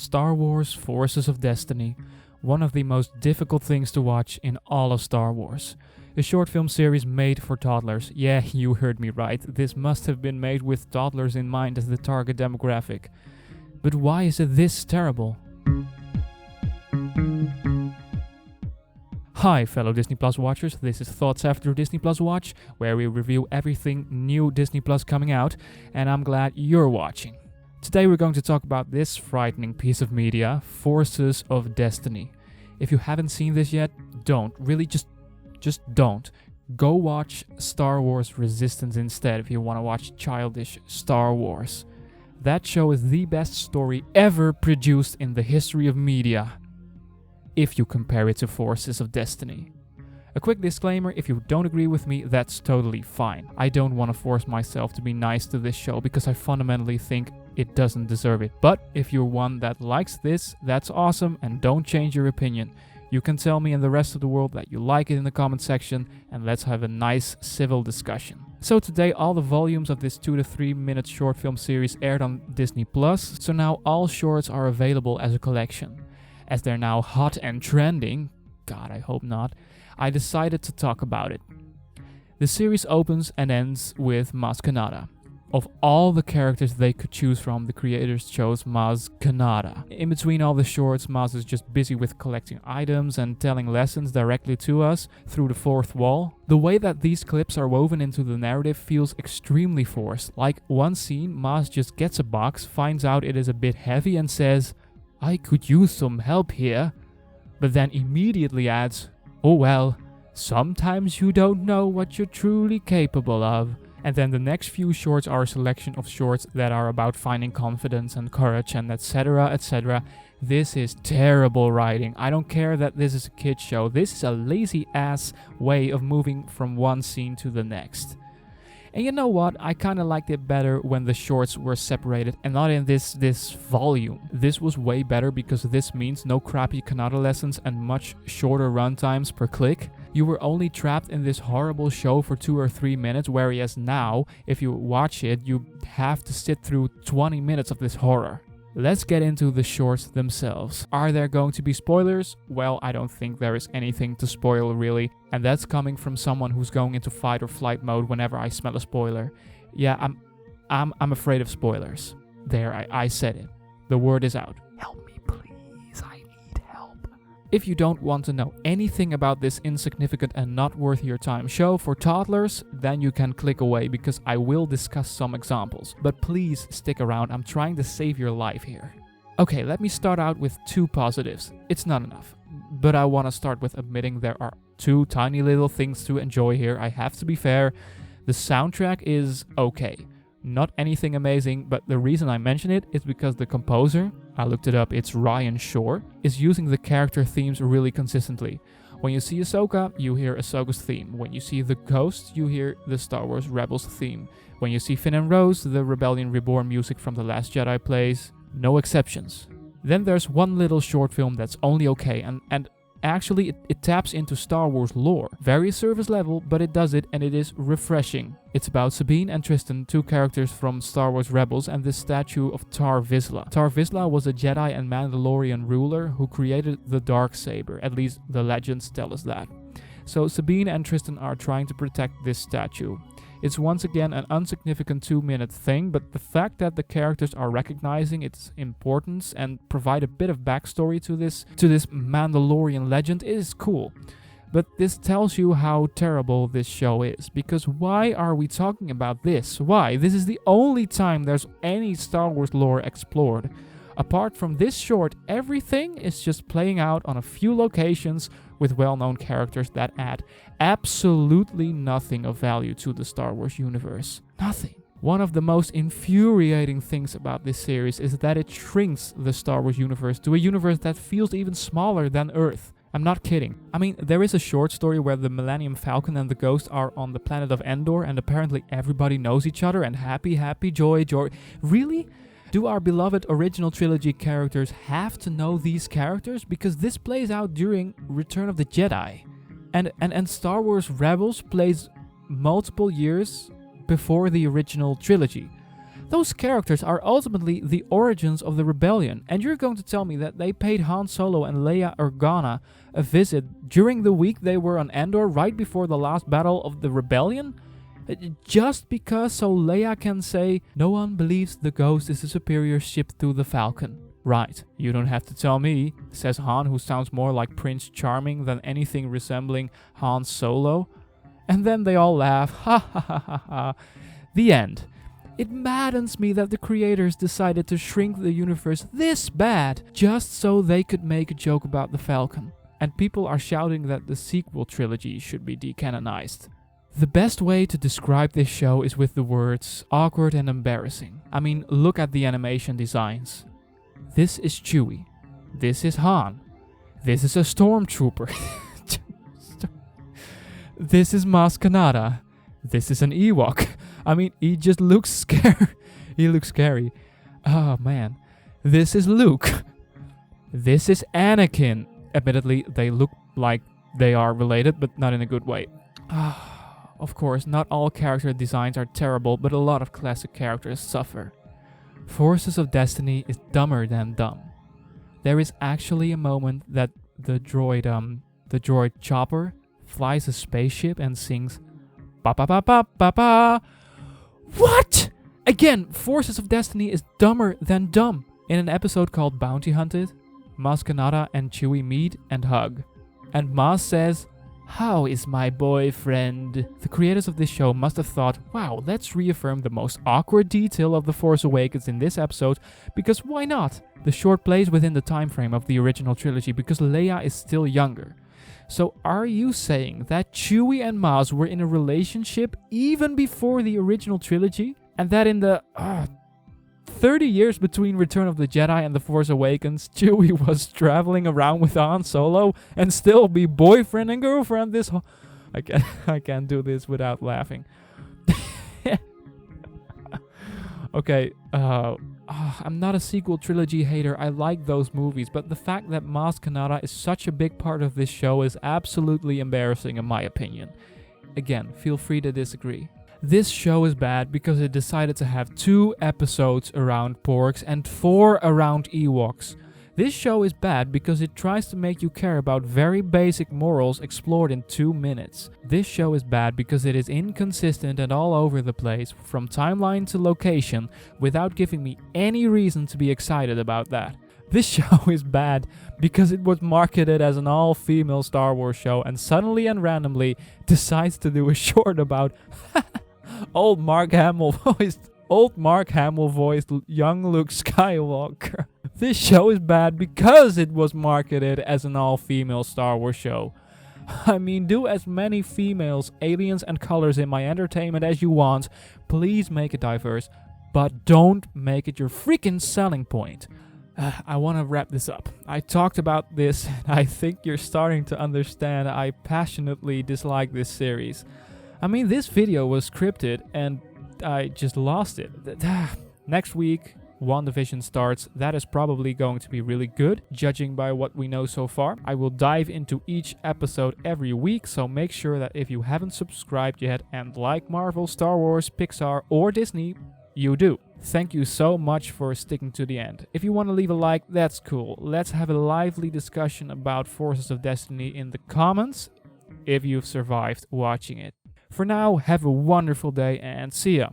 Star Wars Forces of Destiny, one of the most difficult things to watch in all of Star Wars. A short film series made for toddlers. Yeah, you heard me right. This must have been made with toddlers in mind as the target demographic. But why is it this terrible? Hi fellow Disney Plus watchers, this is Thoughts After Disney Plus Watch, where we review everything new Disney Plus coming out, and I'm glad you're watching. Today we're going to talk about this frightening piece of media, Forces of Destiny. If you haven't seen this yet, don't. Really, just don't. Go watch Star Wars Resistance instead if you want to watch childish Star Wars. That show is the best story ever produced in the history of media, if you compare it to Forces of Destiny. A quick disclaimer, if you don't agree with me, that's totally fine. I don't want to force myself to be nice to this show because I fundamentally think it doesn't deserve it. But if you're one that likes this, that's awesome, and don't change your opinion. You can tell me and the rest of the world that you like it in the comment section, and let's have a nice civil discussion. So today all the volumes of this 2 to 3 minute short film series aired on Disney Plus, so now all shorts are available as a collection. As they're now hot and trending, God I hope not, I decided to talk about it. The series opens and ends with Maz Kanata. Of all the characters they could choose from, the creators chose Maz Kanata. In between all the shorts, Maz is just busy with collecting items and telling lessons directly to us through the fourth wall. The way that these clips are woven into the narrative feels extremely forced. Like one scene, Maz just gets a box, finds out it is a bit heavy and says, "I could use some help here," but then immediately adds, "Oh well, sometimes you don't know what you're truly capable of." And then the next few shorts are a selection of shorts that are about finding confidence and courage and etc, etc. This is terrible writing. I don't care that this is a kid's show. This is a lazy ass way of moving from one scene to the next. And you know what? I kinda liked it better when the shorts were separated and not in this volume. This was way better because this means no crappy Kanata lessons and much shorter runtimes per click. You were only trapped in this horrible show for 2 or 3 minutes, whereas now, if you watch it, you have to sit through 20 minutes of this horror. Let's get into the shorts themselves. Are there going to be spoilers? Well, I don't think there is anything to spoil really, and that's coming from someone who's going into fight or flight mode whenever I smell a spoiler. Yeah, I'm afraid of spoilers. There, I said it. The word is out. Help me please, I need help. If you don't want to know anything about this insignificant and not worth your time show for toddlers, then you can click away because I will discuss some examples. But please stick around, I'm trying to save your life here. Okay, let me start out with 2 positives. It's not enough, but I want to start with admitting there are 2 tiny little things to enjoy here. I have to be fair. The soundtrack is okay. Not anything amazing, but the reason I mention it is because the composer, I looked it up, it's Ryan Shore, is using the character themes really consistently. When you see Ahsoka, you hear Ahsoka's theme. When you see the Ghost, you hear the Star Wars Rebels theme. When you see Finn and Rose, the Rebellion Reborn music from The Last Jedi plays. No exceptions. Then there's one little short film that's only okay, and actually it taps into Star Wars lore. Very surface level, but it does it and it is refreshing. It's about Sabine and Tristan, 2 characters from Star Wars Rebels, and the statue of Tar Vizsla. Tar Vizsla was a Jedi and Mandalorian ruler who created the Darksaber, at least the legends tell us that. So Sabine and Tristan are trying to protect this statue. It's once again an insignificant 2-minute thing, but the fact that the characters are recognizing its importance and provide a bit of backstory to this Mandalorian legend is cool. But this tells you how terrible this show is, because why are we talking about this? Why? This is the only time there's any Star Wars lore explored. Apart from this short, everything is just playing out on a few locations with well-known characters that add absolutely nothing of value to the Star Wars universe. Nothing. One of the most infuriating things about this series is that it shrinks the Star Wars universe to a universe that feels even smaller than Earth. I'm not kidding. I mean, there is a short story where the Millennium Falcon and the Ghost are on the planet of Endor and apparently everybody knows each other and happy, joy. Really? Do our beloved original trilogy characters have to know these characters? Because this plays out during Return of the Jedi. And Star Wars Rebels plays multiple years before the original trilogy. Those characters are ultimately the origins of the rebellion, and you're going to tell me that they paid Han Solo and Leia Organa a visit during the week they were on Endor right before the last battle of the rebellion? Just because so Leia can say, "No one believes the Ghost is a superior ship to the Falcon." Right, you don't have to tell me, says Han, who sounds more like Prince Charming than anything resembling Han Solo. And then they all laugh, ha ha ha ha ha. The end. It maddens me that the creators decided to shrink the universe this bad just so they could make a joke about the Falcon. And people are shouting that the sequel trilogy should be decanonized. The best way to describe this show is with the words awkward and embarrassing. I mean, look at the animation designs. This is Chewie. This is Han. This is a stormtrooper. This is Maz Kanata. This is an Ewok. I mean, he just looks scary. He looks scary. Oh man. This is Luke. This is Anakin. Admittedly, they look like they are related, but not in a good way. Of course, not all character designs are terrible, but a lot of classic characters suffer. Forces of Destiny is dumber than dumb. There is actually a moment that the droid Chopper flies a spaceship and sings ba ba ba ba ba ba. What? Again, Forces of Destiny is dumber than dumb. In an episode called Bounty Hunted, Maz Kanata and Chewie meet and hug. And Maz says, "How is my boyfriend?" The creators of this show must have thought, wow, let's reaffirm the most awkward detail of The Force Awakens in this episode, because why not? The short plays within the time frame of the original trilogy because Leia is still younger. So are you saying that Chewie and Maz were in a relationship even before the original trilogy? And that in the 30 years between Return of the Jedi and The Force Awakens, Chewie was traveling around with Han Solo and still be boyfriend and girlfriend this whole... I can't do this without laughing. Okay, I'm not a sequel trilogy hater, I like those movies, but the fact that Maz Kanata is such a big part of this show is absolutely embarrassing in my opinion. Again, feel free to disagree. This show is bad because it decided to have 2 episodes around porks and 4 around Ewoks. This show is bad because it tries to make you care about very basic morals explored in 2 minutes. This show is bad because it is inconsistent and all over the place, from timeline to location, without giving me any reason to be excited about that. This show is bad because it was marketed as an all-female Star Wars show and suddenly and randomly decides to do a short about old Mark Hamill voiced young Luke Skywalker. This show is bad because it was marketed as an all-female Star Wars show. I mean, do as many females, aliens, and colors in my entertainment as you want. Please make it diverse, but don't make it your freaking selling point. I want to wrap this up. I talked about this, and I think you're starting to understand I passionately dislike this series. I mean, this video was scripted, and I just lost it. Next week, WandaVision starts. That is probably going to be really good, judging by what we know so far. I will dive into each episode every week, so make sure that if you haven't subscribed yet and like Marvel, Star Wars, Pixar, or Disney, you do. Thank you so much for sticking to the end. If you want to leave a like, that's cool. Let's have a lively discussion about Forces of Destiny in the comments if you've survived watching it. For now, have a wonderful day and see ya.